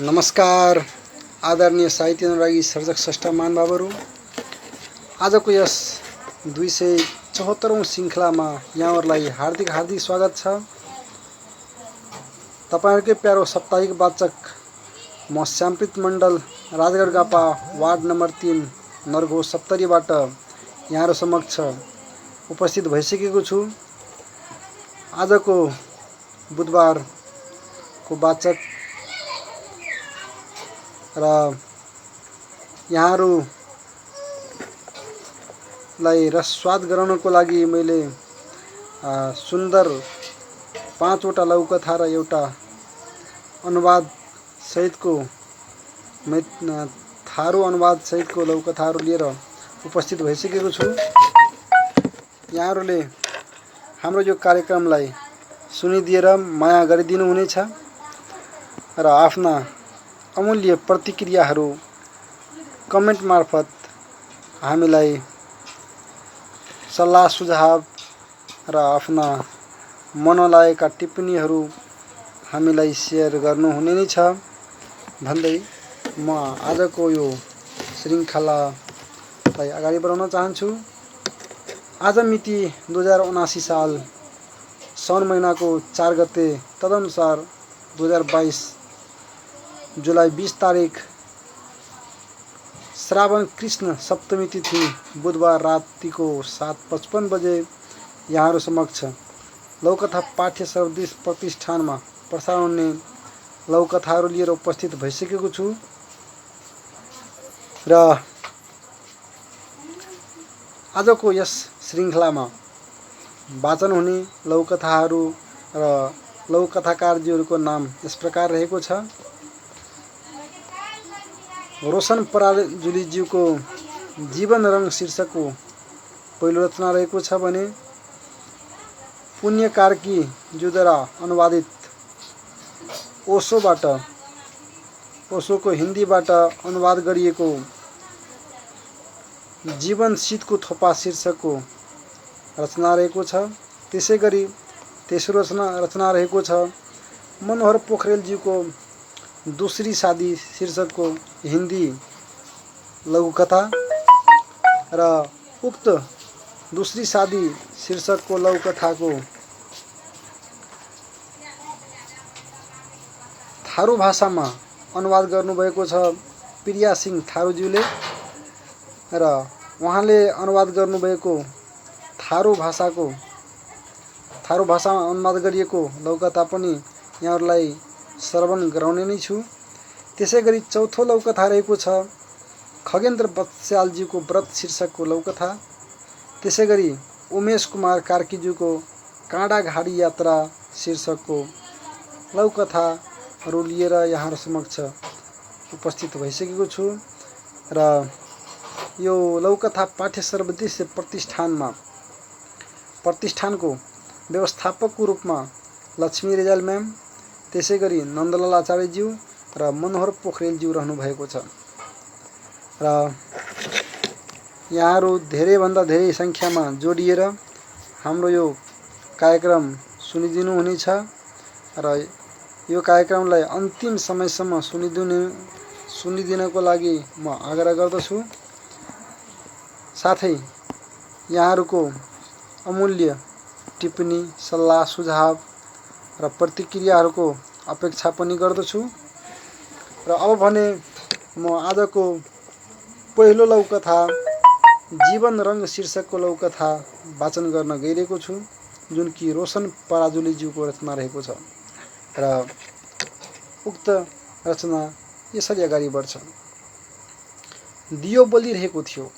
नमस्कार आदरणीय साहित्य अनुरागी सर्जक स्रष्टा महानुभावहरू, आजको यस 274औं श्रृङ्खलामा यहाँहरूलाई हार्दिक स्वागत छ। तपाईहरुकै प्यारो साप्ताहिक वाचक म श्यामप्रीत मण्डल राजगढ गापा वार्ड नम्बर 3 नरगो सप्तरीबाट यहाँहरु समक्ष उपस्थित भइसकेको छु। आजको बुधबारको वाचक र यहाँहरुलाई रसस्वाद गराउनको लागि मैले सुन्दर 5 वटा लघुकथा र एउटा अनुवाद सहितको थारू अनुवाद सहितको लघुकथाहरू लिएर उपस्थित भइसकेको छु। यहाँहरुले हाम्रो यो कार्यक्रमलाई सुनिदिएर माया गरिदिनु हुनेछ र आफ्ना अमूल्य प्रतिक्रियाहरू कमेन्ट मार्फत हामीलाई सल्लाह सुझाव र आफ्ना मनलागेका टिप्पणीहरू हामीलाई शेयर गर्नुहुने नै छ भन्दै म आजको यो श्रृङ्खलालाई अगाडि बढाउन चाहन्छु। आज मिति 2079 साल साउन महिनाको 4 गते, तदनुसार 2022 जुलाई 20 तारिक श्रावण कृष्ण सप्तमी तिथि बुधबार रातिको 7:55 बजे यहाँहरु समक्ष लघुकथा पाठ्य सर्वोदय प्रतिष्ठानमा प्रसारण हुने लघुकथाहरू लिएर उपस्थित भइसकेको छु र आजको यस श्रृङ्खलामा वाचन हुने लघुकथाहरू र लघुकथाकारजीहरूको नाम यस प्रकार रहेको छ। रोशन पराजुलीज्यूको जीवन रंग शीर्षकको पहिलो रचना रहेको छ भने पुण्य कार्की ज्यूद्वारा अनुवादित ओशोको हिन्दीबाट अनुवाद गरिएको जीवन शीतको थोपा शीर्षकको रचना रहेको छ। त्यसैगरी तेस्रो रचना रहेको छ मनोहर पोखरेलज्यूको दूसरी शादी शीर्षकको हिन्दी लघुकथा र उक्त दूसरी शादी शीर्षकको लघुकथाको थारू भाषामा अनुवाद गर्नुभएको छ प्रिया सिंह थारूज्यूले र उहाँले अनुवाद गर्नुभएको थारू भाषामा अनुवाद गरिएको लघुकथा पनि यहाँहरुलाई श्रवण गराउने नै छु। त्यसैगरी चौथो लघुकथा रहेको छ खगेन्द्र बत्स्यालज्यूको व्रत शीर्षकको लघुकथा। त्यसैगरी उमेश कुमार कार्कीज्यूको काँडा घाडी यात्रा शीर्षकको लघुकथाहरू लिएर यहाँहरु समक्ष उपस्थित भइसकेको छु र यो लघुकथा पाठ्य सर्वोदय प्रतिष्ठानको व्यवस्थापकको रूपमा लक्ष्मी रिजाल म्याम, त्यसैगरी नन्दलाल आचार्यज्यू र मनोहर पोखरेलज्यू रहनु भएको छ र यहाँहरु धेरैभन्दा धेरै संख्यामा जोडिएर हाम्रो यो कार्यक्रम सुनिदिनु हुनेछ र यो कार्यक्रमलाई अन्तिम समयसम्म सुनिदिनको लागि म आग्रह गर्दछु। साथै यहाँहरुको अमूल्य टिप्पणी, सल्लाह सुझाव र प्रतिक्रियाहरूको अपेक्षा पनि गर्दछु र अब भने म आजको पहिलो लघुकथा जीवन रंग शीर्षकको लघुकथा वाचन गर्न गइरहेको छु, जुन कि रोशन पराजुलीज्यूको रचना रहेको छ र उक्त रचना यसरी अगाडि बढ्छ। दियो बलिरहेको थियो,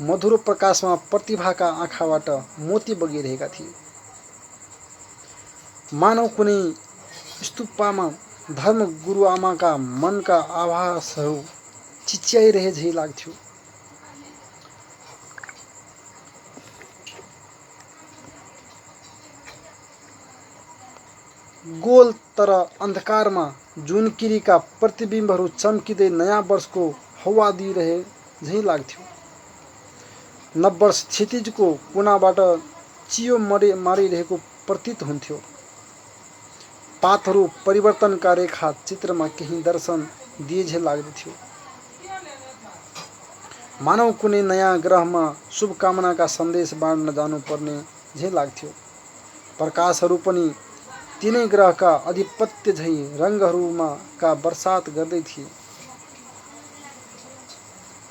मधुरो प्रकाशमा प्रतिभाका आँखाबाट मोती बगिरहेका थिए। मानव कुनै स्तूपमा धर्म गुरुआमाका मनका आभासहरू चिच्याइरहे झै लाग्थ्यो। गोल तर अन्धकारमा जुनकिरीका प्रतिबिम्बहरू चम्किँदै नयाँ वर्षको हवा दिइरहे झै लाग्थ्यो। नववर्ष क्षितिजको कुनाबाट चियो मारिरहेको प्रतीत हुन्थ्यो। पातहरू परिवर्तनका रेखा चित्रमा केही दर्शन दिए झै लाग्दथ्यो। मानव कुनै नयाँ ग्रहमा शुभकामनाका सन्देश बाँड्न जानुपर्ने झै लाग्थ्यो। प्रकाशहरू पनि तिनै ग्रहका अधिपत्य झै रङहरूमा का बर्सात गर्दै थिए।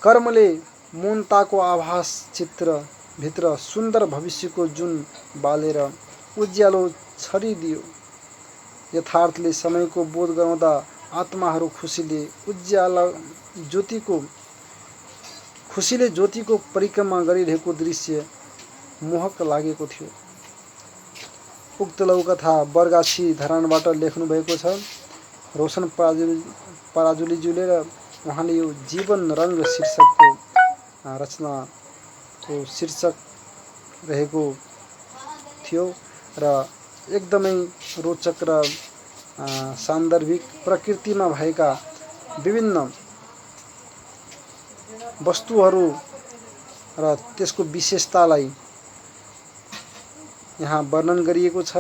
कर्मले मौनताको आभास चित्रभित्र सुन्दर भविष्यको जुन बालेर उज्यालो छरिदियो। यथार्थले समयको बोध गराउँदा आत्माहरू खुसीले ज्योतिको परिक्रमा गरिरहेको दृश्य मोहक लागेको थियो। उक्त लघुकथा बरगाछी धरानबाट लेख्नु भएको छ। रोशन पराजुलीज्यूले र उहाँले यो जीवन रङ्ग शीर्षकको रचनाको शीर्षक रहेको थियो र एकदमै रोचक र सान्दर्भिक प्रकृतिमा भएका विभिन्न वस्तुहरू र त्यसको विशेषतालाई यहाँ वर्णन गरिएको छ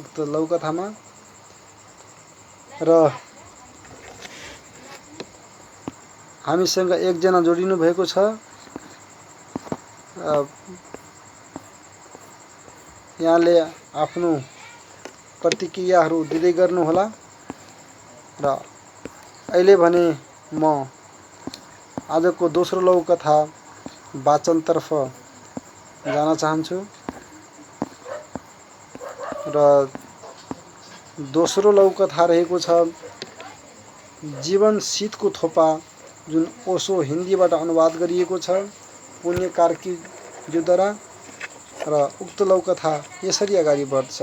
उक्त लघुकथामा। र हामीसँग एकजना जोडिनु भएको छ। यहाँले आफ्नो प्रतिक्रियाहरू दिँदै गर्नुहोला। र अहिले भने म आजको दोस्रो लघुकथा वाचनतर्फ जान चाहन्छु। र दोस्रो लघुकथा रहेको छ जीवन शीतको थोपा, जुन ओशो हिन्दीबाट अनुवाद गरिएको छ पुण्य कार्कीज्यूद्वारा। र उक्त लघुकथा यसरी अगाडि बढ्छ।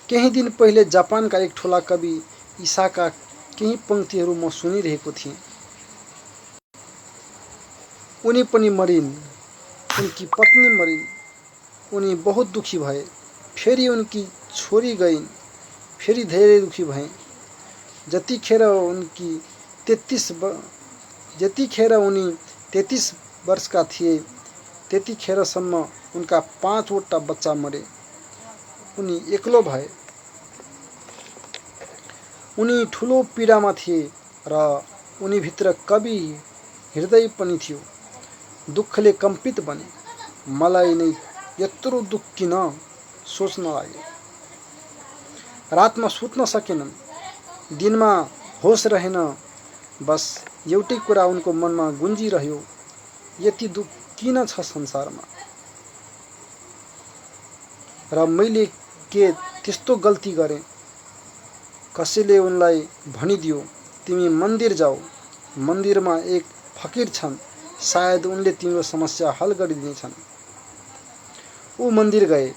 केही दिन पहिले जापानका एक ठुला कवि ईसाका केही पंक्तिहरू म सुनिरहेको थिएँ। उनी पनि मरिन्, उनकी पत्नी मरिन्, उनी बहुत दुखी भए। फेरि उनकी छोरी गइन्, फेरि धेरै दुखी भए। जतिखेर उनी 33 वर्षका थिए त्यतिखेरसम्म उनका 5 वटा बच्चा मरे। उनी एक्लो भए। उनी ठुलो पीडामा थिए र उनीभित्र कवि हृदय पनि थियो। दुःखले कम्पित बने। मलाई नै यत्रो दुःख किन सोच्न लागे। रातमा सुत्न सकेनन्, दिनमा होस रहेन। बस एउटै कुरा उनको मनमा गुन्जिरह्यो, यति दुःख किन छ संसारमा। र मैले के त्यस्तो गल्ती गरेँ। कसैले उनलाई भनिदियो, तिमी मन्दिर जाऊ, मन्दिरमा एक फकीर छन्, सायद उनले तिम्रो समस्या हल गरिदिनेछन्। ऊ मन्दिर गए।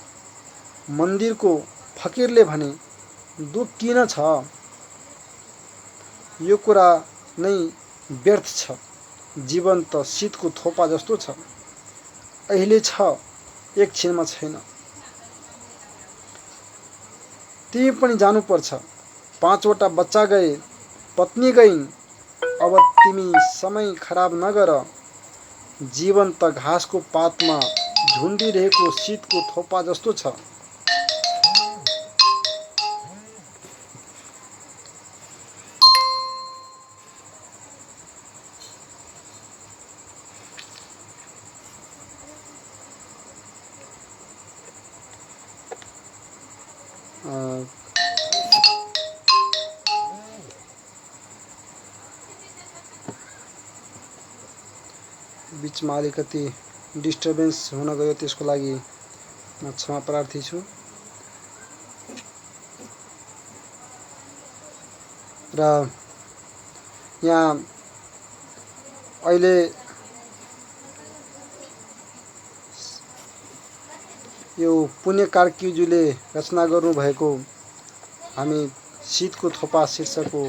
मन्दिरको फकीरले भने, दुःख किन छ, यो कुरा नै व्यर्थ छ। जीवन त शीतको थोपा जस्तो छ, अहिले छ, एक क्षणमा छैन। तिमी पनि जानुपर्छ। 5 वटा बच्चा गए, पत्नी गइन्, अब तिमी समय खराब नगर। जीवन त घाँसको पातमा झुन्डिरहेको शीतको थोपा जस्तो छ। बिचमा अलिकति डिस्टर्बेन्स हुन गयो, त्यसको लागि म क्षमा प्रार्थी छु। र यहाँ अहिले यो पुण्य कार्कीज्यूले रचना गर्नुभएको हामी शीतको थोपा शीर्षकको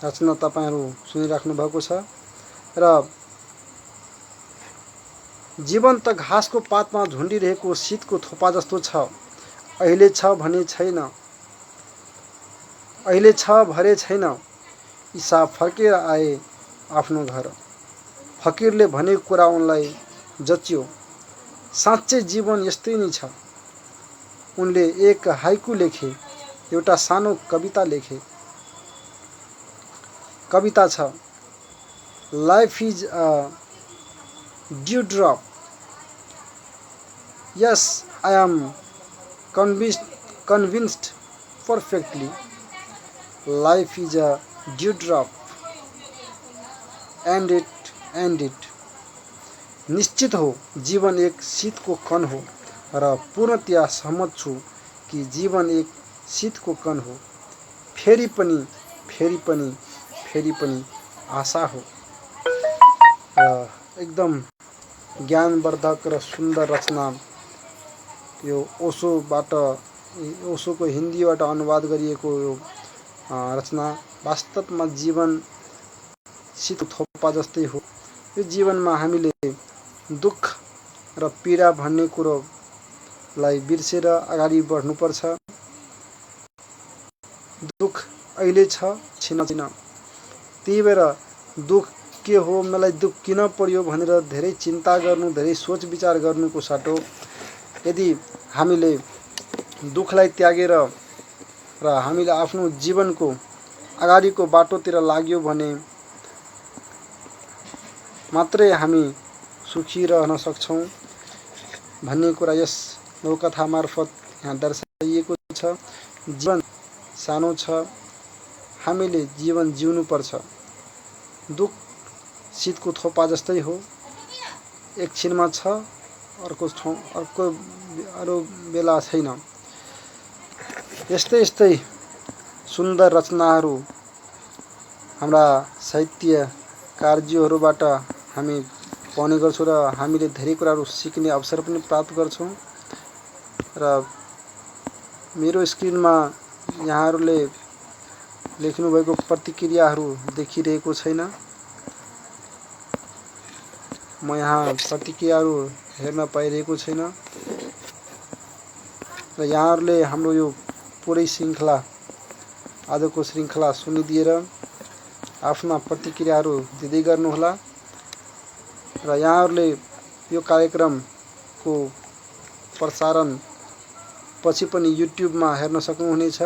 रचना तपाईहरू सुनिराख्नु भएको छ। र जीवन त घाँसको पातमा झुन्डिरहेको शीतको थोपा जस्तो छ, अहिले छ भने छैन, अहिले छ भरे छैन। ईसा फर्केर आए आफ्नो घर। फकीरले भनेको कुरा उनलाई जच्यो, साँच्चै जीवन यस्तै नै छ। उनले एक हाइकु लेखे, एउटा सानो कविता लेखे। कविता छ, life is a dew drop, yes I am convinced perfectly, life is a dew drop, and it निश्चित हो जीवन एक शीतको कण हो र पूर्णतया सहमत छु कि जीवन एक शीतको कण हो, फेरि पनि फेरि पनि फेरि पनि आशा हो। र एकदम ज्ञानवर्धक र सुन्दर रचना यो ओशोको हिन्दीबाट अनुवाद गरिएको यो रचना वास्तवमा जीवन शीत थोपा जस्तै हो। यो जीवनमा हामीले दुःख र पीडा भन्ने कुरोलाई बिर्सेर अगाडि बढ्नुपर्छ। दुःख अहिले छ, छिन छिन, त्यही भएर दुःख के हो, मलाई दुःख किन पर्यो भनेर धेरै चिन्ता गर्नु, धेरै सोच विचार गर्नुको सट्टो यदि हामीले दुःखलाई त्यागेर र हामीले आफ्नो जीवनको अगाडिको बाटोतिर लाग्यो भने मात्रै हामी सुखी रहन सक्छौँ भन्ने कुरा यस नौकथा मार्फत यहाँ दर्शाइएको छ। जीवन सानो छ, हामीले जीवन जिउनुपर्छ। दुःख शीतको थोपा जस्तै हो, एकछिनमा छ, अर्को बेला छैन। यस्तै सुन्दर रचनाहरू हाम्रा साहित्यकारज्यूहरूबाट हामी पाउने गर्छौँ र हामीले धेरै कुराहरू सिक्ने अवसर पनि प्राप्त गर्छौँ। र मेरो स्क्रिनमा यहाँहरूले लेख्नुभएको प्रतिक्रियाहरू देखिरहेको छैन। म यहाँ प्रतिक्रियाहरू हेर्न पाइरहेको छैन र यहाँहरूले हाम्रो यो पुरै श्रृङ्खला, आजको श्रृङ्खला सुनिदिएर आफ्ना प्रतिक्रियाहरू दिँदै गर्नुहोला र यहाँहरूले यो कार्यक्रमको प्रसारण पछि पनि युट्युबमा हेर्न सक्नुहुनेछ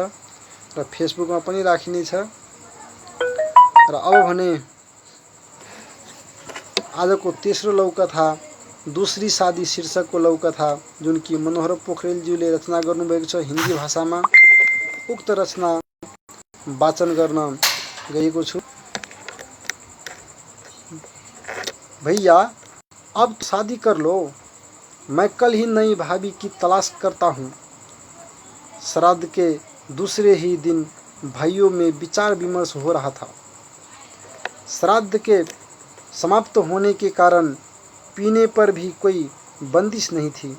र फेसबुकमा पनि राखिनेछ। र अब भने आजको तेस्रो लौकथा दूसरी शादी शीर्षकको लौकथा जुन कि मनोहर पोखरेलज्यूले रचना गर्नुभएको छ हिन्दी भाषामा, उक्त रचना वाचन गर्न गएको छु। भैया अब शादी कर लो, मैं कल ही नई भाभी की तलाश करता हूँ। श्राद्ध के दूसरे ही दिन भाइयों में विचार विमर्श हो रहा था। श्राद्ध के समाप्त होने के कारण पीने पर भी कोई बंदिश नहीं थी।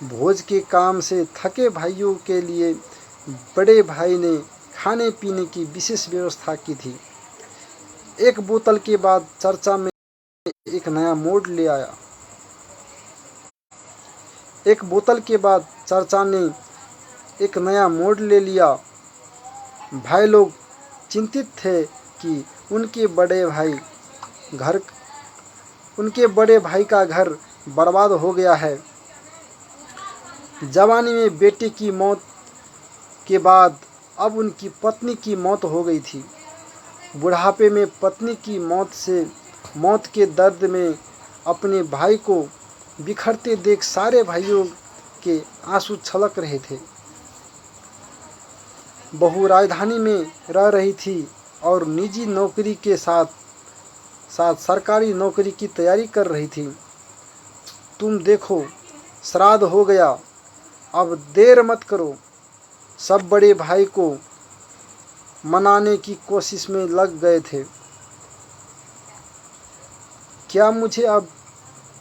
भोज के काम से थके भाइयों के लिए बड़े भाई ने खाने पीने की विशेष व्यवस्था की थी। एक बोतल के बाद चर्चा में एक नया मोड़ ले आया। एक बोतल के बाद चर्चा ने एक नया मोड़ ले लिया। भाई लोग चिंतित थे कि उनके बड़े भाई का घर बर्बाद हो गया है। जवानी में बेटे की मौत के बाद अब उनकी पत्नी की मौत हो गई थी। बुढ़ापे में पत्नी की मौत के दर्द में अपने भाई को बिखरते देख सारे भाइयों के आंसू छलक रहे थे। बहू राजधानी में रह रही थी और निजी नौकरी के साथ साथ सरकारी नौकरी की तैयारी कर रही थी। तुम देखो, श्राद्ध हो गया, अब देर मत करो। सब बड़े भाई को मनाने की कोशिश में लग गए थे। क्या मुझे अब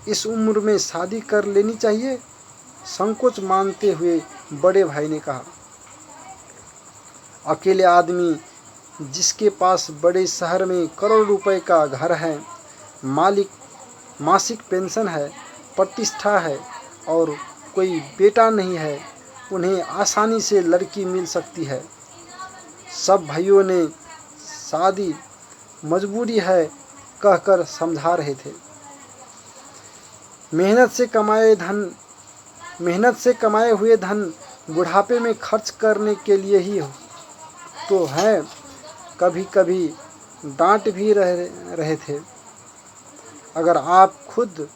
इस उम्र में शादी कर लेनी चाहिए? संकोच मानते हुए बड़े भाई ने कहा। अकेले आदमी जिसके पास बड़े शहर में करोड़ रुपए का घर है, मासिक पेंशन है, प्रतिष्ठा है और कोई बेटा नहीं है, उन्हें आसानी से लड़की मिल सकती है। सब भाइयों ने शादी मजबूरी है कहकर समझा रहे थे। मेहनत से कमाए हुए धन बुढ़ापे में खर्च करने के लिए ही तो है। कभी कभी डांट भी रहे थे। अगर आप खुद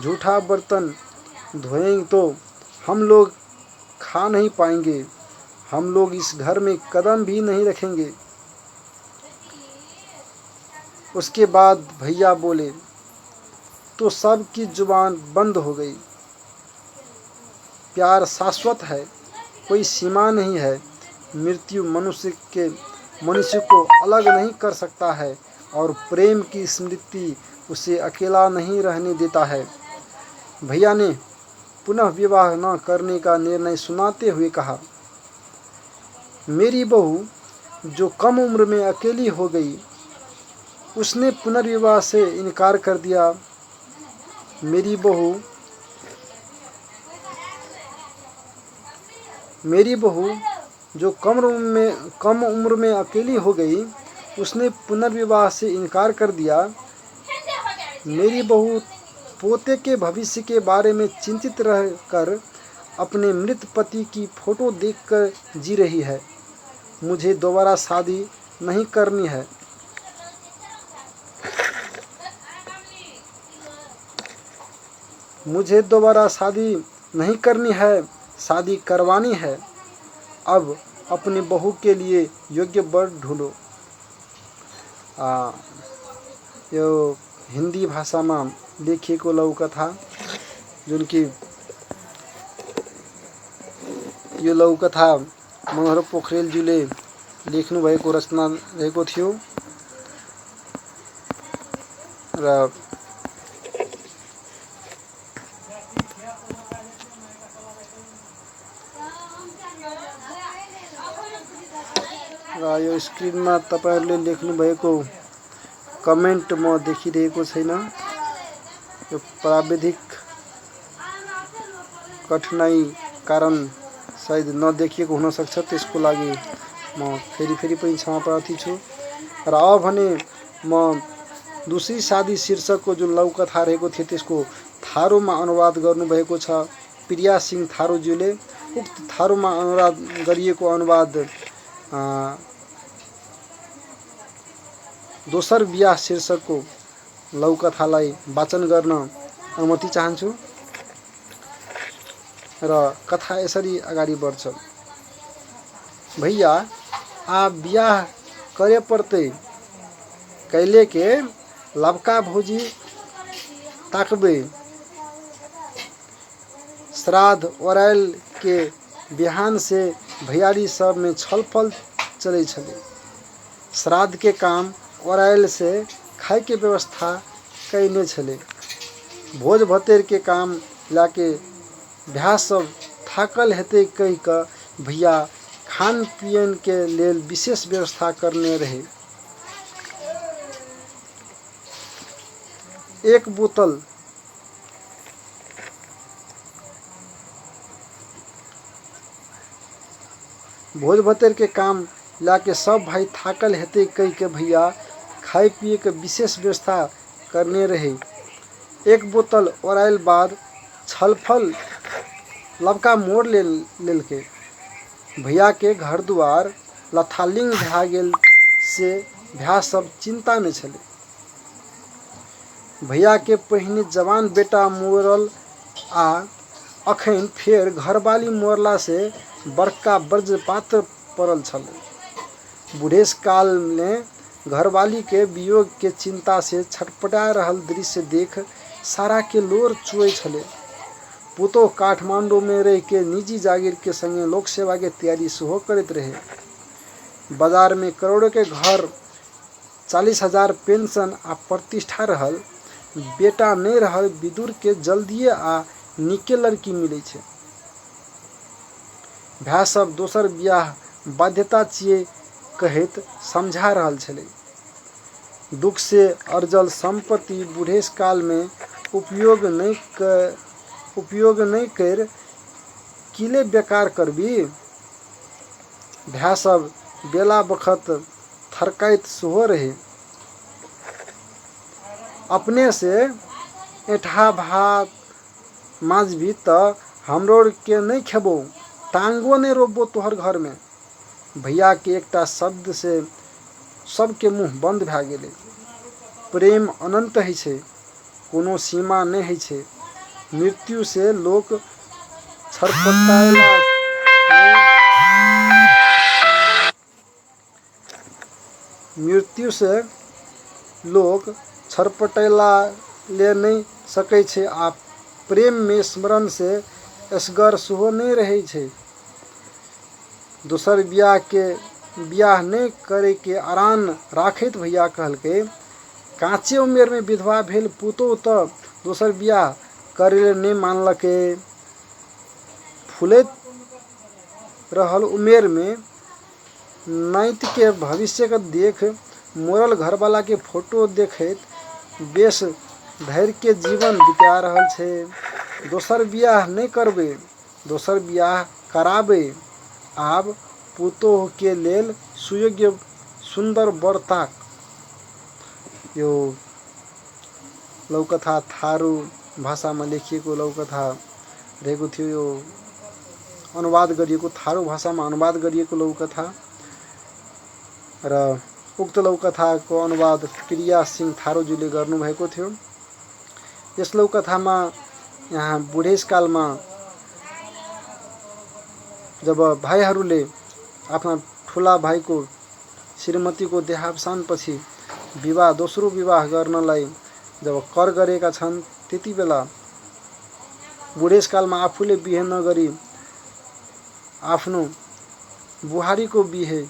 झूठा बर्तन धोएंगे तो हम लोग खा नहीं पाएंगे, हम लोग इस घर में कदम भी नहीं रखेंगे। उसके बाद भैया बोले तो सबकी जुबान बंद हो गई। प्यार शाश्वत है, कोई सीमा नहीं है। मृत्यु मनुष्य को अलग नहीं कर सकता है और प्रेम की स्मृति उसे अकेला नहीं रहने देता है। भैया ने पुनः विवाह न करने का निर्णय सुनाते हुए कहा, मेरी बहू जो कम उम्र में अकेली हो गई, उसने पुनर्विवाह से इनकार कर दिया। मेरी बहू जो कम उम्र में अकेली हो गई, उसने पुनर्विवाह से इनकार कर दिया। मेरी बहू पोते के भविष्य के बारे में चिंतित रहकर अपने मृत पति की फोटो देखकर जी रही है। मुझे दोबारा शादी नहीं करनी है। मुझे दोबारा शादी नहीं करनी है, शादी करवानी है। अब अपनी बहू के लिए योग्य वर ढूंढो। यो हिंदी भाषा में लेखिएको लघुकथा, जुन कि यो लघुकथा मनोहर पोखरेलज्यूले लेख्नु भएको रचना रहेको थियो र यो स्क्रिनमा तपाईहरुले लेख्नु भएको कमेन्ट म देखिरहेको छैन। यो प्राविधिक कठिनाई कारण सायद नदेखिएको हुन सक्छ, त्यसको लागि म फेरि पनि क्षमा प्रार्थी छु। र अब भने म दूसरी शादी शीर्षकको जुन लघुकथा रहेको थियो त्यसको थारूमा अनुवाद गर्नुभएको छ प्रिया सिंह थारूज्यूले। उक्त थारूमा अनुवाद गरिएको अनुवाद दोसर बिहा शीर्षकको लघुकथालाई वाचन गर्न अनुमति चाहन्छु र कथा यसरी अगाडि बढ्छ। भैया आ बिहा करे पड़ते, कैले के लबका भौजी ताकबे। श्राद्ध ओरायल के बिहान से भैयारी सब में छलफल चले छले। श्राद्ध के काम ओरायल से खाए के व्यवस्था कैने छले। भोज भतेर के काम लाके भ्या सब थाकल हेते कह का भैया खान पियन के लेल विशेष व्यवस्था करने रहे। एक बोतल भोज भतेर के काम लाके सब भाई थाकल हेते कह के भैया खाए पिए के विशेष व्यवस्था करने रहे। एक बोतल ओराइल बाद छलफल लबका मोड़ लेल के भैया के घर द्वार लथालिंग भा गेल से भ्या सब चिंता में छले। भैया के पहिने जवान बेटा मोरल आ अखन फेर घरवाली मोरला से बड़का वज्रपात पड़ल छले। बुढ़ेस काल में घरवाली के वियोग के चिंता से छटपटा रहल दृश्य देख सारा के लोर चुए छले। पुतो काठमांडू में रह के निजी जागीर के संगे लोक सेवा के तैयारी सुहो करते रहे। बाजार में करोड़ों के घर, 40,000 पेंशन आ प्रतिष्ठा रहल। बेटा नहीं रहल, विदुर के जल्दिए आ निके लड़की मिले छे। भ्या सब दोसर ब्याह बाध्यता छिए कहत समझा रहल छले। दुख से अर्जल संपत्ति बुढ़ेस काल में उपयोग नहीं कर किले बेकार करबी। भ्या सब बेला बखत थरकाइत सुहो रहे। अपने से एठा भात माजबी त हमरो के नहीं खेबो, टांगो नहीं रोबो तोहर घर में। भैया के एकटा शब्द से सबके मुँह बंद भए गेलै। प्रेम अनंत है छै, कोनो सीमा नहीं है छै। मृत्यु से लोक छरपटाएला मृत्यु से लोक छरपटाएला ले नहीं सकै छै आ प्रेम में स्मरण से असगर सेहो नहीं रहै छै। दोसर बियाह नहीं करे के आरान राखैत भैया कहलकै, काँचे उमेर में विधवा भेल पुतोह तो दोसर बियाह करे ले नहीं मानलकै। फूलैत रहल उमेर में नाति के भविष्य के देख मोरल घरवाला के फोटो देखैत बेस धैर्य के जीवन बिता रहल छै। दोसर बियाह नहीं करबे, दोसर बियाह कराबे। आब पुतोह के लेल सुयोग्य सुंदर बर ताक। यो लौकथा थारू भाषा में लेखिएको लौकथा रहेको थियो। यो अनुवाद गरिएको थारू भाषा में अनुवाद गरिएको लौकथा र उक्त लौकथाको अनुवाद प्रिया सिंह थारूज्यूले गर्नुभएको थियो। यस लौकथामा यहाँ बुढेसकालमा जब भाइहरूले आफ्ना ठुला भाइको श्रीमतीको देहावसानपछि विवाह दोस्रो विवाह गर्नलाई जब कर गरेका छन्, त्यति बेला बुढेसकालमा आफूले बिहे नगरी आफ्नो बुहारीको बिहे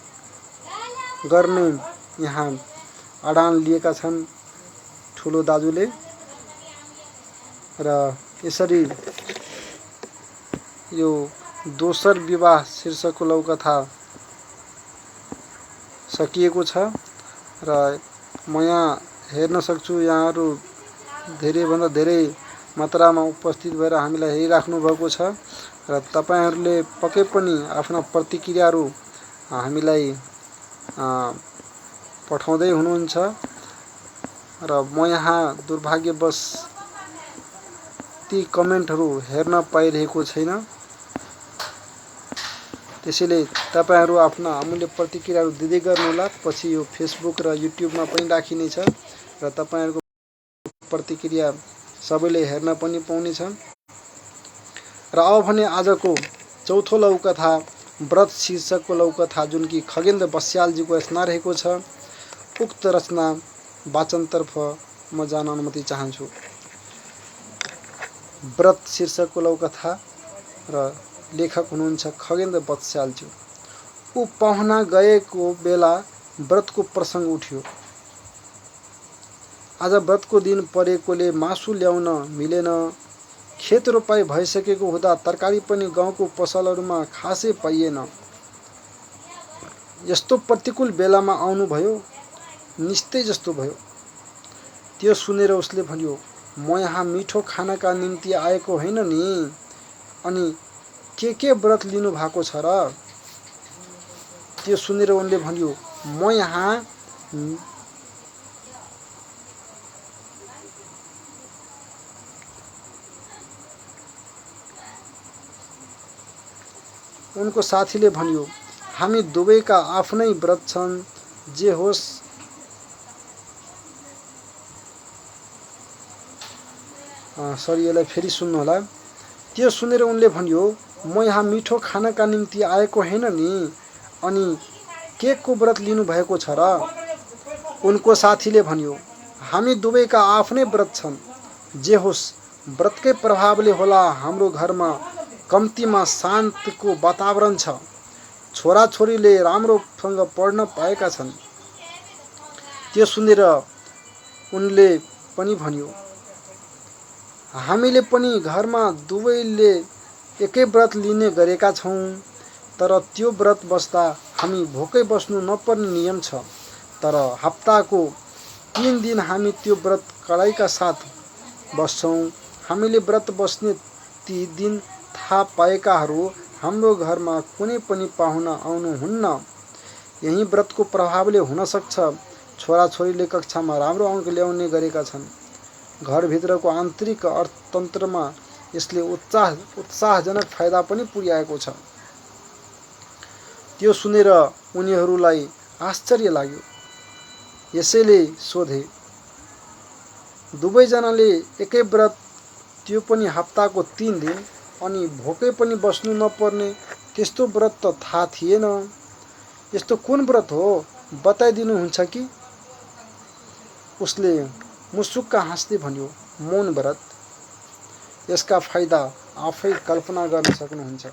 गर्ने यहाँ अडान लिएका छन् ठुलो दाजुले। र यसरी यो दोसर विवाह शीर्षकको लौकथा सकिएको छ र म यहाँ हेर्न सक्छु यहाँहरू धेरैभन्दा धेरै मात्रामा उपस्थित भएर हामीलाई हेरिराख्नु भएको छ र तपाईहरुले पक्कै पनि आफ्ना प्रतिक्रियाहरू हामीलाई पठाउँदै हुनुहुन्छ र म यहाँ दुर्भाग्यवश ती कमेन्टहरू हेर्न पाइरहेको छैन। त्यसैले तपाईहरु आफ्ना अमूल्य प्रतिक्रियाहरू दिँदै गर्नुहोला। पछि यो फेसबुक र युट्युबमा पनि राखिनेछ र तपाईहरुको प्रतिक्रिया सबैले हेर्न पनि पाउनेछ। र अब भने आजको चौथो लौकथा व्रत शीर्षकको लौकथा जुन कि खगेन्द्र बस्यालजीको रचना रहेको छ। उक्त रचना वाचनतर्फ म जान अनुमति चाहन्छु। व्रत शीर्षकको लौकथा र लेखक हुनुहुन्छ खगेन्द्र बस्यालज्यू। ऊ पहुना गएको बेला व्रतको प्रसंग उठ्यो। आज व्रतको दिन परेकोले मासु ल्याउन मिलेन। खेत रोपाई भइसकेको हुँदा तरकारी पनि गाउँको पसलहरूमा खासै पाइएन। यस्तो प्रतिकूल बेलामा आउनुभयो, निस्तै जस्तो भयो। त्यो सुनेर उसले भन्यो, म यहाँ मिठो खानाका निम्ति आएको होइन नि, अनि के व्रत लिनु भएको छ र? त्यो सुनेर उनले भन्यो, म यहाँ उनको साथीले भन्यो, हामी दुवैका आफ्नै व्रत छन्, जे होस् सरी यसलाई फेरि सुन्नु होला। त्यो सुनेर उनले भन्यो, म यहाँ मिठो खानाका निम्ति आएको होइन नि, अनि के को व्रत लिनु भएको छ र? उनको साथीले भन्यो, हामी दुवैका आफ्नै व्रत छन्, जे होस् व्रतकै प्रभावले होला हाम्रो घरमा कम्तीमा शान्तको वातावरण छ। छोराछोरीले राम्रोसँग पढ्न पाएका छन्। त्यो सुनेर उनले पनि भन्यो, हामीले पनि घरमा दुवैले एकै व्रत लिने गरेका छौं, तर त्यो व्रत बस्दा हामी भोकै बस्नु नपर्ने नियम छ। तर हप्ताको 3 दिन हामी त्यो व्रत कडाइका साथ बस्छौं। हामीले व्रत बस्ने ती दिन थाहा पाएकाहरू हाम्रो घरमा कुनै पनि पाहुना आउनुहुन्न। यही व्रतको प्रभावले हुन सक्छ छोराछोरीले कक्षामा राम्रो अङ्क ल्याउने गरेका छन्। घरभित्रको आन्तरिक अर्थतन्त्रमा यसले उत्साहजनक फाइदा पनि पुर्याएको छ। त्यो सुनेर उनीहरूलाई आश्चर्य लाग्यो। यसैले सोधे, दुवैजनाले एकै व्रत, त्यो पनि हप्ताको 3 दिन, अनि भोकै पनि बस्नु नपर्ने त्यस्तो व्रत त थाहा थिएन। यस्तो कुन व्रत हो, बताइदिनुहुन्छ कि? उसले मुसुक्क हाँस्दै भन्यो, मौन व्रत। यसका फाइदा आफै कल्पना गर्न सक्नुहुन्छ।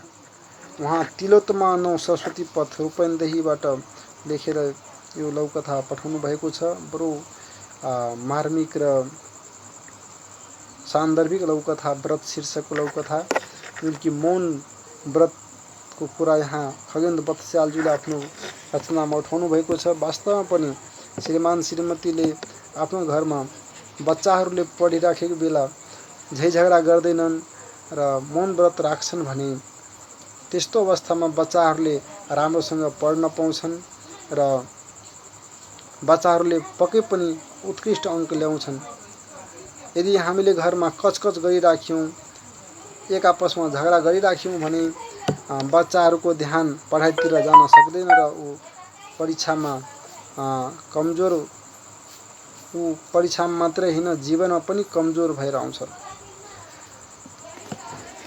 उहाँ तिलोत्तमा 9 सरस्वती पथ रूपन्देहीबाट लेखेर यो लौकथा पठाउनु भएको छ। बरु मार्मिक र सान्दर्भिक लौकथा, व्रत शीर्षकको लौकथा, जुन कि मौन व्रतको कुरा यहाँ खगेन्द्र बत्स्यालज्यूले आफ्नो रचनामा उठाउनु भएको छ। वास्तवमा पनि श्रीमान श्रीमतीले आफ्नो घरमा बच्चाहरूले पढिराखेको बेला झैझगडा गर्दैनन् र मौन व्रत राख्छन् भने त्यस्तो अवस्थामा बच्चाहरूले राम्रोसँग पढ्न पाउँछन् र बच्चाहरूले पक्कै पनि उत्कृष्ट अङ्क ल्याउँछन्। यदि हामीले घरमा कचकच गरिराख्यौँ, एक आपसमा झगडा गरिराख्यौँ भने बच्चाहरूको ध्यान पढाइतिर जान सक्दैन र ऊ परीक्षामा कमजोर, ऊ परीक्षामा मात्रै होइन जीवनमा पनि कमजोर भएर आउँछ।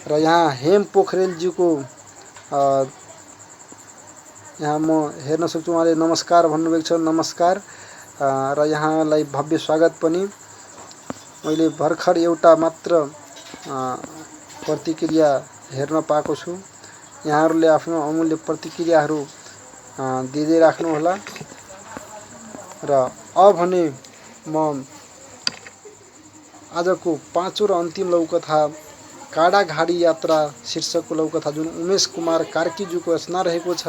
र यहाँ हेम पोखरेलज्यूको यहाँ म हेर्न सक्छु, उहाँले नमस्कार भन्नुभएको छ। नमस्कार र यहाँलाई भव्य स्वागत पनि। मैले भर्खर एउटा मात्र प्रतिक्रिया हेर्न पाएको छु। यहाँहरूले आफ्नो अमूल्य प्रतिक्रियाहरू दिँदै राख्नुहोला। र अब भने म आजको 5औं र अन्तिम लौकथा काडाघाडी यात्रा शीर्षकको लौकथा, जुन उमेश कुमार कार्कीज्यूको रचना रहेको छ,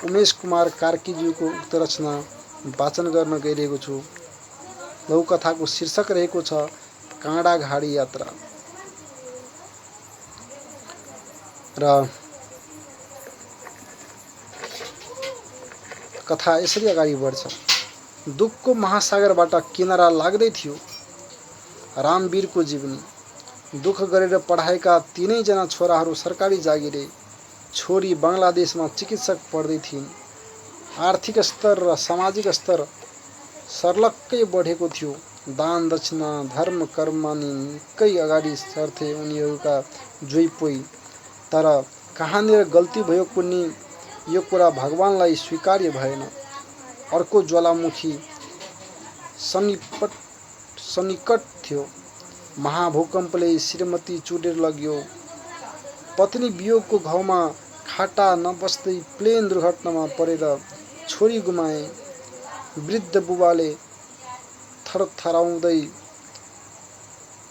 उमेश कुमार कार्कीज्यूको उक्त रचना वाचन गर्न गइरहेको छु। लौकथाको शीर्षक रहेको छ काडाघाडी यात्रा। र कथा यसरी अगाडि बढ्छ। दुःखको महासागरबाट किनारा लाग्दै थियो रामवीरको जीवनी। दुःख गरेर पढाएका 3 जना छोराहरू सरकारी जागिरे, छोरी बङ्गलादेशमा चिकित्सक पढ्दै थिइन्। आर्थिक स्तर र सामाजिक स्तर सर्लक्कै बढेको थियो। दान दक्षिणा धर्म कर्ममा निकै अगाडि सर्थे उनीहरूका जोइपोइ। तर कहाँनिर गल्ती भयो कुन्नी, यो कुरा भगवानलाई स्वीकार्य भएन। अर्को ज्वालामुखी सन्निकट थियो। महाभूकम्पले श्रीमती चुडेर लग्यो। पत्नी वियोगको घाउमा खाटा नबस्दै प्लेन दुर्घटनामा परेर छोरी गुमाए। वृद्ध बुबाले थरथराउँदै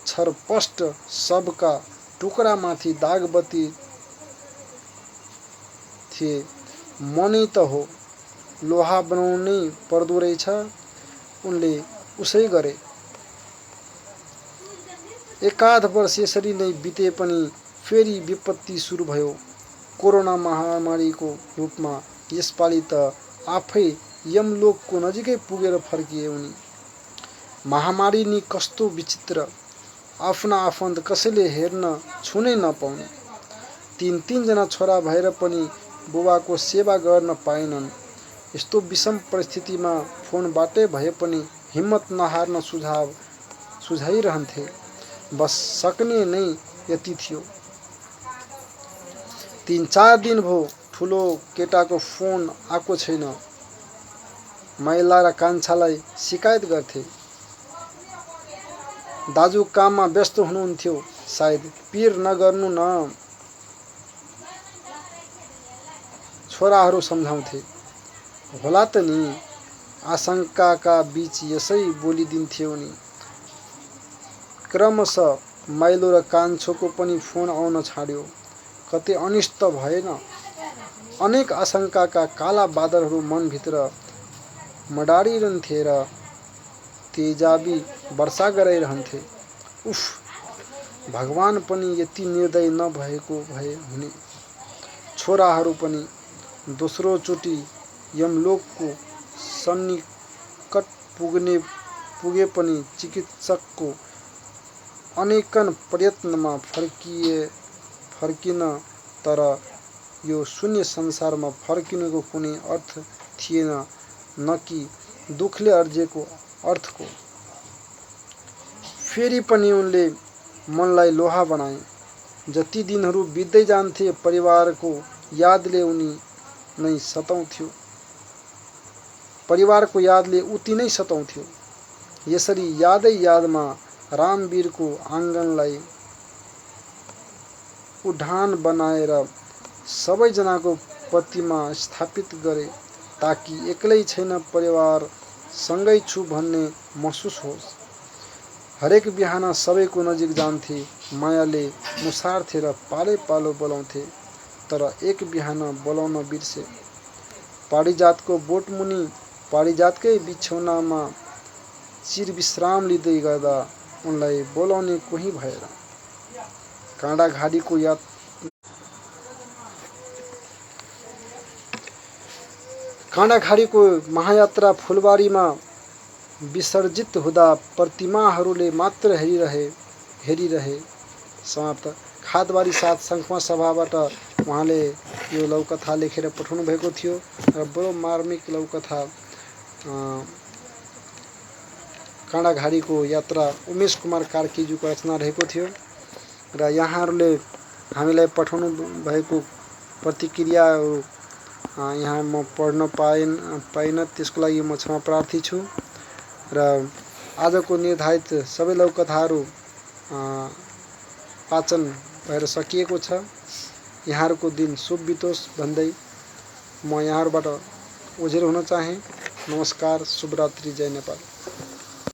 छरपष्ट सबका टुक्रामाथि दागबत्ती थिए। मनै त हो, लोहा बनाउनै पर्दो रहेछ। उनले उसै गरे। एकाध वर्ष यसरी नै बिते पनि फेरि विपत्ति सुरु भयो। कोरोना महामारीको रूपमा। यसपालि त आफै यमलोकको नजिकै पुगेर फर्किए उनी। महामारी नि कस्तो विचित्र, आफ्ना आफन्त कसैले हेर्न छुनै नपाउने। 3 जना छोरा भएर पनि बुबाको सेवा गर्न पाएनन्। यस्तो विषम परिस्थितिमा फोनबाटै भए पनि हिम्मत नहार्न सुझाइरहन्थे। बस सक्ने नै यति थियो। 3-4 दिन भयो ठुलो केटाको फोन आएको छैन। माइला र कान्छालाई शिकायत गर्थे। दाजु काममा व्यस्त हुनुहुन्थ्यो सायद, पिर नगर्नु न, छोराहरू सम्झाउँथे। होला त नि, आशंकाका बीच यसै बोलिदिन्थे उनी। क्रमशः माइलो र कान्छोको पनि फोन आउन छाड्यो। कतै अनिष्ट भएन। अनेक आशंकाका काला बादलहरू मनभित्र मडारिरहन्थे र तेजाबी वर्षा गराइरहन्थे। उफ, भगवान पनि यति निर्दय नभएको भए हुने। छोराहरू पनि दोस्रो चोटि यमलोकको सन्निकट पुगे पनि चिकित्सकको अनेकन प्रयत्नमा फर्किन तर यो शून्य संसारमा फर्किनुको कुनै अर्थ थिएन, न कि दुखले अर्जेको अर्थको। फेरि पनि उनले मनलाई लोहा बनाए। जति दिनहरू बित्दै जान्थे परिवारको यादले उति नै सताउँथ्यो। यसरी यादै यादमा रामवीरको आँगनलाई उडान बनाएर सबैजनाको प्रतिमा स्थापित गरे, ताकि एक्लै छैन, परिवार सँगै छु भन्ने महसुस होस्। हरेक बिहान सबैको नजिक जान्थे, मायाले मुसार्थे र पालै पालो बोलाउँथे। तर एक बिहान बोलाउन बिर्से। पारिजातको बोटमुनि पारिजातकै बिछौनामा चिरविश्राम लिँदै गर्दा उनलाई बोलाउने कोही भएर। काँडाघारीको महायात्रा फुलबारीमा विसर्जित हुँदा प्रतिमाहरूले मात्र हेरिरहे। समाप्त। खादबारी 7 सङ्खुमा सभाबाट उहाँले यो लौकथा लेखेर पठाउनु भएको थियो र बडो मार्मिक लौकथा काँडाघारीको यात्रा उमेश कुमार कार्कीज्यूको रचना रहेको थियो र यहाँहरूले हामीलाई पठाउनु भएको प्रतिक्रियाहरू यहाँ म पढ्न पाइन, त्यसको लागि म क्षमा प्रार्थी छु। र आजको निर्धारित सबै लौकथाहरू वाचन भएर सकिएको छ। यहाँहरूको दिन शुभ बितोस् भन्दै म यहाँहरूबाट ओझेल हुन चाहे। नमस्कार, शुभरात्रि, जय नेपाल।